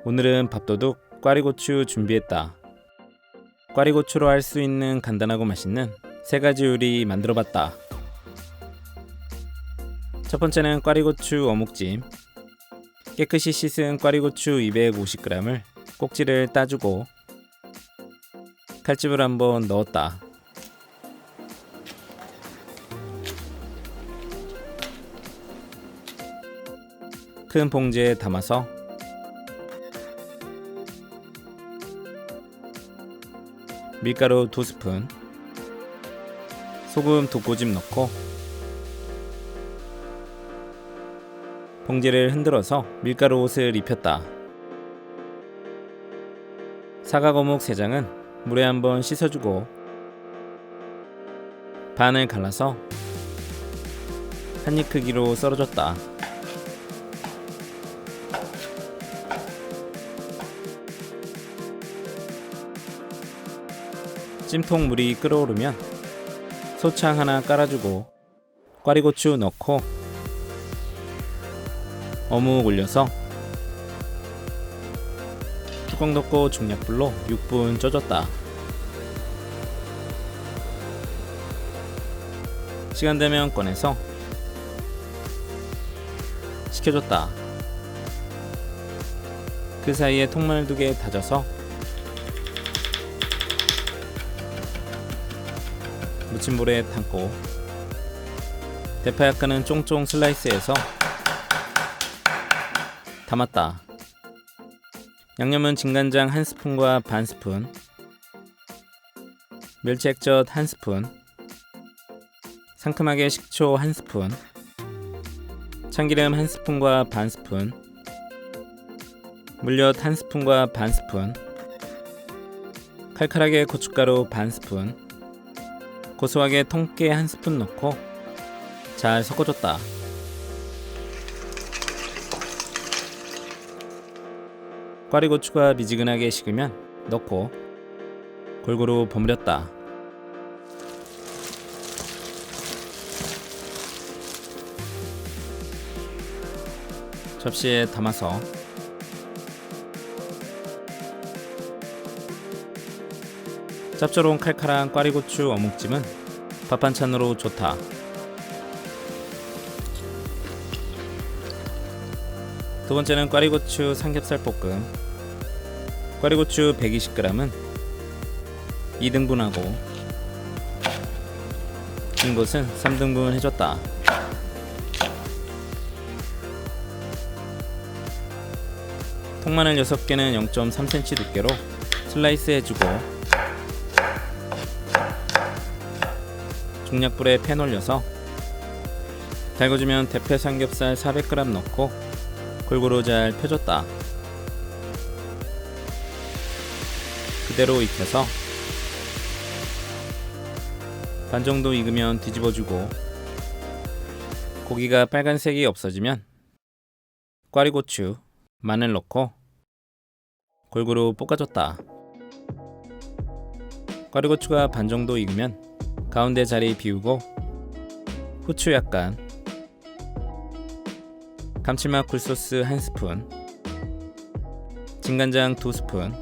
오늘은 밥도둑 꽈리고추 준비했다. 꽈리고추로 할 수 있는 간단하고 맛있는 3가지 요리 만들어봤다. 첫 번째는 꽈리고추 어묵찜. 깨끗이 씻은 꽈리고추 250g을 꼭지를 따주고 칼집을 한번 넣었다. 큰 봉지에 담아서 밀가루 2스푼, 소금 2꼬집 넣고 봉지를 흔들어서 밀가루 옷을 입혔다. 사과거묵 3장은 물에 한번 씻어주고 반을 갈라서 한입 크기로 썰어줬다. 찜통 물이 끓어오르면 소창 하나 깔아주고 꽈리고추 넣고 어묵 올려서 뚜껑 덮고 중약불로 6분 쪄줬다. 시간 되면 꺼내서 식혀줬다. 그 사이에 통마늘 2개 다져서 무침볼에 담고 대파 약간은 쫑쫑 슬라이스해서 담았다. 양념은 진간장 1스푼과 반스푼, 멸치 액젓 1스푼, 상큼하게 식초 1스푼, 참기름 1스푼과 반스푼, 물엿 1스푼과 반스푼, 칼칼하게 고춧가루 반스푼, 고소하게 통깨 1스푼 넣고 잘 섞어줬다. 꽈리고추가 미지근하게 식으면 넣고 골고루 버무렸다. 접시에 담아서 짭조름 칼칼한 꽈리고추 어묵찜은 밥 반찬으로 좋다. 두 번째는 꽈리고추 삼겹살 볶음. 꽈리고추 120g은 2등분하고 긴 곳은 3등분 해줬다. 통마늘 6개는 0.3cm 두께로 슬라이스 해주고 중약불에 팬 올려서 달궈주면 대패 삼겹살 400g 넣고 골고루 잘 펴줬다. 그대로 익혀서 반 정도 익으면 뒤집어주고 고기가 빨간색이 없어지면 꽈리고추, 마늘 넣고 골고루 볶아줬다. 꽈리고추가 반 정도 익으면 가운데 자리 비우고 후추 약간, 감칠맛 굴소스 1스푼, 진간장 2스푼,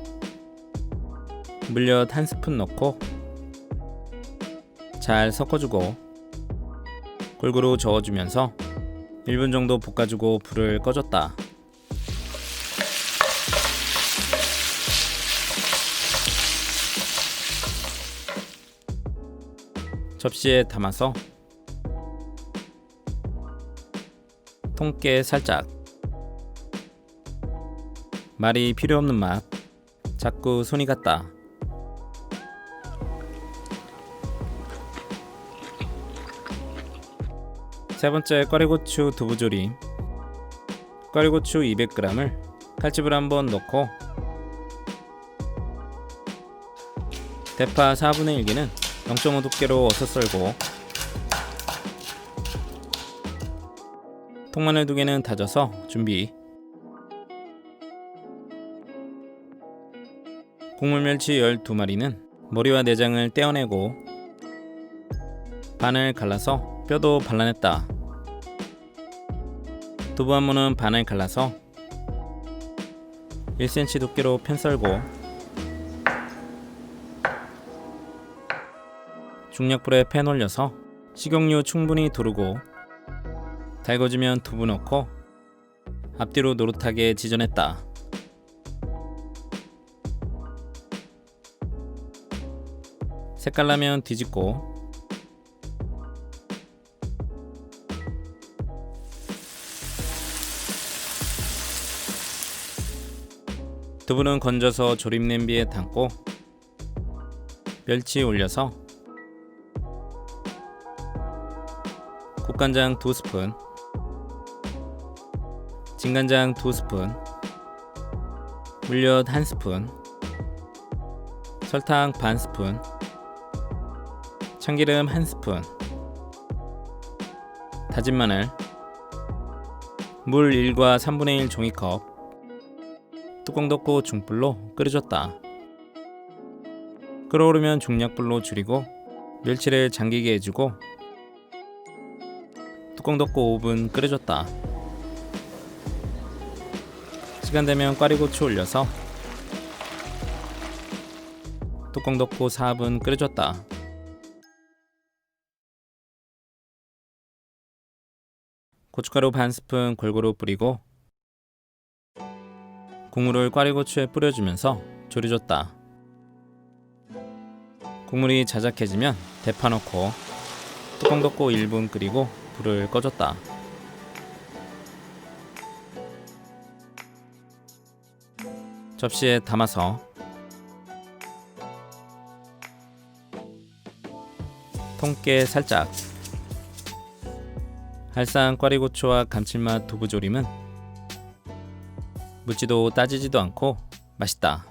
물엿 1스푼 넣고 잘 섞어주고 골고루 저어주면서 1분 정도 볶아주고 불을 꺼줬다. 접시에 담아서 통깨 살짝, 말이 필요 없는 맛, 자꾸 손이 갔다. 세 번째 꽈리고추 두부조림. 꽈리고추 200g을 칼집을 한번 넣고 대파 4분의 1개는 0.5 두께로 어서 썰고 통마늘 2개는 다져서 준비. 국물멸치 12마리는 머리와 내장을 떼어내고 반을 갈라서 뼈도 발라냈다. 두부 한 무는 반을 갈라서 1cm 두께로 편썰고 중약불에 팬 올려서 식용유 충분히 두르고 달궈지면 두부 넣고 앞뒤로 노릇하게 지져냈다. 색깔 나면 뒤집고 두부는 건져서 조림 냄비에 담고 멸치 올려서 국간장 2스푼, 진간장 2스푼, 물엿 1스푼, 설탕 반 스푼, 참기름 1스푼, 다진 마늘, 물 1과 3분의 1 종이컵, 뚜껑 덮고 중불로 끓여줬다. 끓어오르면 중약불로 줄이고 멸치를 잠기게 해주고 뚜껑 덮고 5분 끓여줬다. 시간 되면 꽈리고추 올려서 뚜껑 덮고 4분 끓여줬다. 고춧가루 반 스푼 골고루 뿌리고 국물을 꽈리고추에 뿌려주면서 졸여줬다. 국물이 자작해지면 대파 넣고 뚜껑 덮고 1분 끓이고 불을 꺼줬다. 접시에 담아서 통깨 살짝, 알싸한 꽈리고추와 감칠맛 두부조림은 묻지도 따지지도 않고 맛있다.